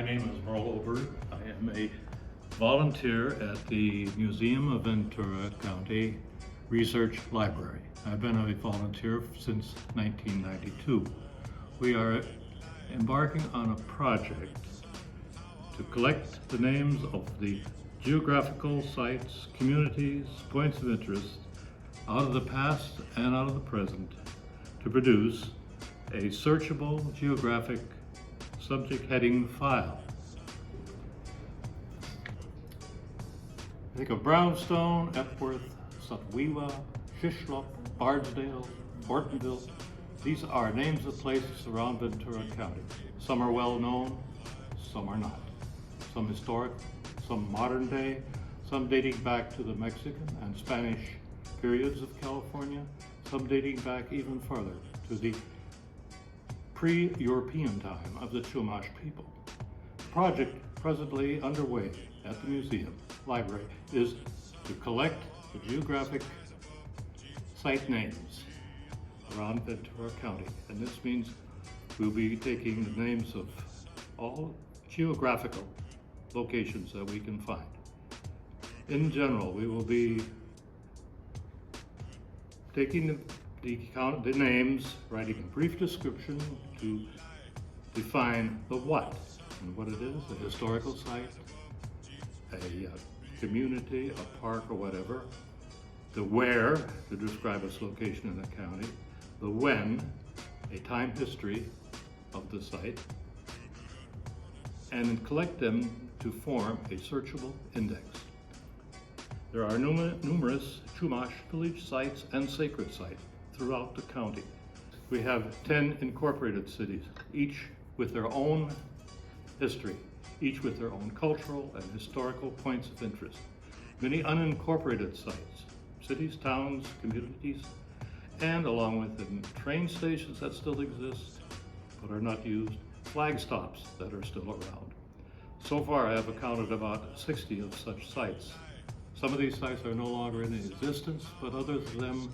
name is Merle Ober. I am a volunteer at the Museum of Ventura County Research Library. I've been a volunteer since 1992. We are embarking on a project to collect the names of the geographical sites, communities, points of interest out of the past and out of the present to produce a searchable geographic subject heading file. Think of Brownstone, Epworth, Sutwewa, Shishlock, Bardesdale, Ortonville. These are names of places around Ventura County. Some are well known, some are not. Some historic, some modern day, some dating back to the Mexican and Spanish periods of California, some dating back even further to the pre-European time of the Chumash people. The project presently underway at the museum library is to collect the geographic site names around Ventura County, and this means we'll be taking the names of all geographical locations that we can find. In general, we will be taking the names, writing a brief description to define the what, and what it is, a historical site, a community, a park or whatever, the where, to describe its location in the county, the when, a time history of the site, and collect them to form a searchable index. There are numerous Chumash Village sites and sacred sites throughout the county. We have 10 incorporated cities, each with their own history, each with their own cultural and historical points of interest. Many unincorporated sites, cities, towns, communities, and along with them, train stations that still exist but are not used, flag stops that are still around. So far, I have accounted about 60 of such sites. Some of these sites are no longer in existence, but others of them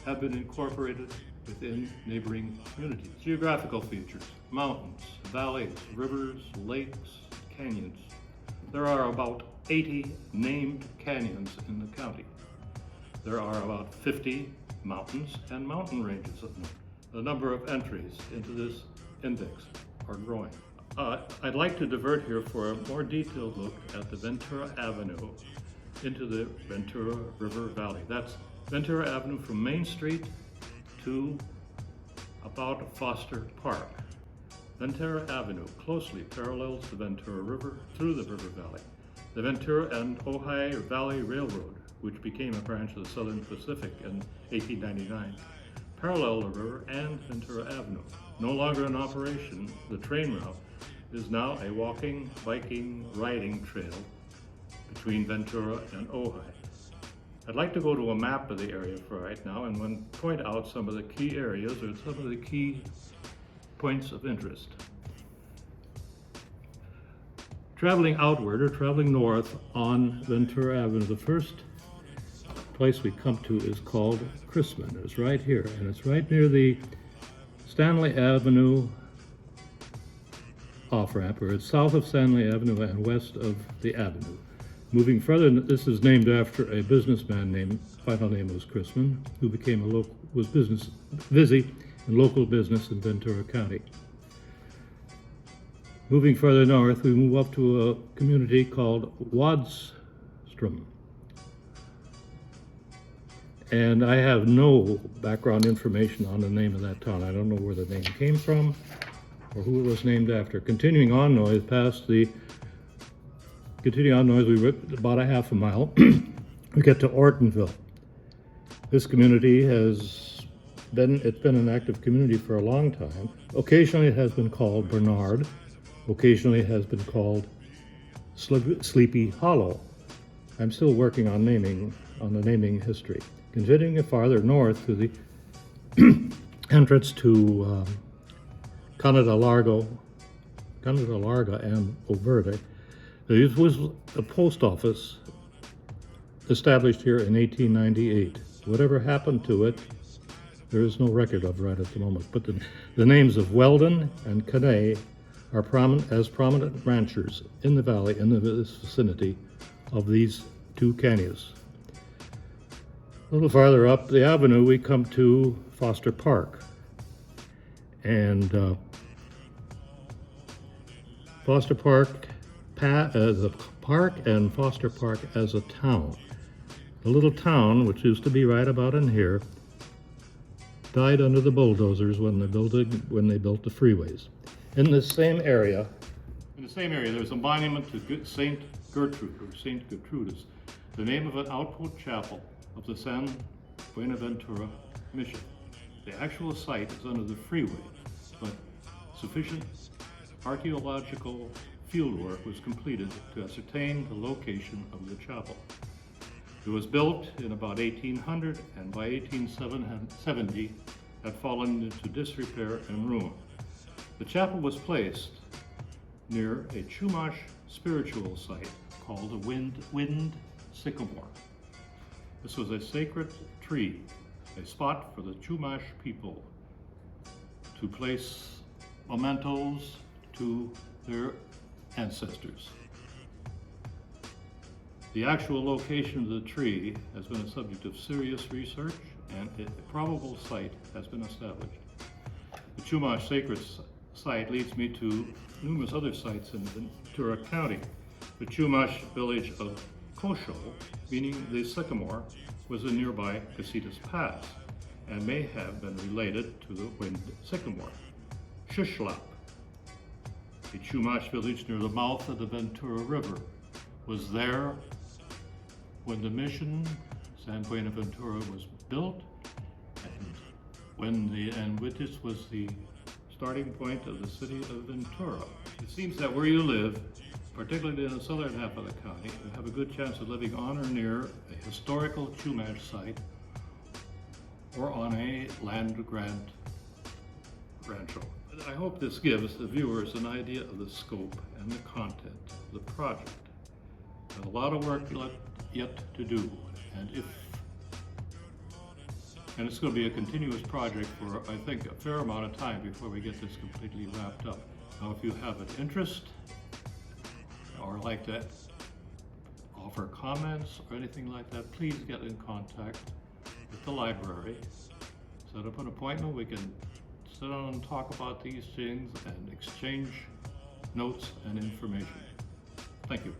have been incorporated within neighboring communities. Geographical features: mountains, valleys, rivers, lakes, canyons. There are about 80 named canyons in the county. There are about 50 mountains and mountain ranges of them. The number of entries into this index are growing. I'd like to divert here for a more detailed look at the Ventura Avenue into the Ventura River Valley. That's Ventura Avenue from Main Street to about Foster Park. Ventura Avenue closely parallels the Ventura River through the river valley. The Ventura and Ojai Valley Railroad, which became a branch of the Southern Pacific in 1899, parallel the river and Ventura Avenue. No longer in operation, the train route is now a walking, biking, riding trail between Ventura and Ojai. I'd like to go to a map of the area for right now and point out some of the key areas or some of the key points of interest. Traveling outward or traveling north on Ventura Avenue, the first place we come to is called Chrisman. It's right here, and it's right near the Stanley Avenue off-ramp, or it's south of Stanley Avenue and west of the avenue. Moving further, this is named after a businessman named, final name was Chrisman, who became was busy in local business in Ventura County. Moving further north, we move up to a community called Wadstrom. And I have no background information on the name of that town. I don't know where the name came from or who it was named after. Continuing on north, we went about a half a mile. We get to Ortonville. This community it's been an active community for a long time. Occasionally it has been called Bernard. Occasionally it has been called Sleepy Hollow. I'm still working on the naming history. Continuing farther north to the entrance to Canada Larga and Overde. There was a post office established here in 1898. Whatever happened to it, there is no record of right at the moment. But the names of Weldon and Canay are prominent ranchers in the valley in the vicinity of these two canyons. A little farther up the avenue, we come to Foster Park. And Foster Park as a park and Foster Park as a town. The little town, which used to be right about in here, died under the bulldozers when they built the freeways. In the same area, there's a monument to Saint Gertrude, or Saint Gertrudis, the name of an outpost chapel of the San Buenaventura Mission. The actual site is under the freeway, but sufficient archaeological fieldwork was completed to ascertain the location of the chapel. It was built in about 1800, and by 1870 had fallen into disrepair and ruin. The chapel was placed near a Chumash spiritual site called the Wind Sycamore. This was a sacred tree, a spot for the Chumash people to place mementos to their ancestors. The actual location of the tree has been a subject of serious research, and a probable site has been established. The Chumash sacred site leads me to numerous other sites in Ventura County. The Chumash village of Kosho, meaning the sycamore, was a nearby Casitas Pass and may have been related to the wind sycamore. Shishlap, a Chumash village near the mouth of the Ventura River, was there when the mission San Buenaventura was built, and this was the starting point of the city of Ventura. It seems that where you live, particularly in the southern half of the county, you have a good chance of living on or near a historical Chumash site or on a land grant rancho. I hope this gives the viewers an idea of the scope and the content of the project. There's a lot of work yet to do, and it's going to be a continuous project for, I think, a fair amount of time before we get this completely wrapped up. Now, if you have an interest or like to offer comments or anything like that, please get in contact with the library. Set up an appointment. We can sit down and talk about these things and exchange notes and information. Thank you.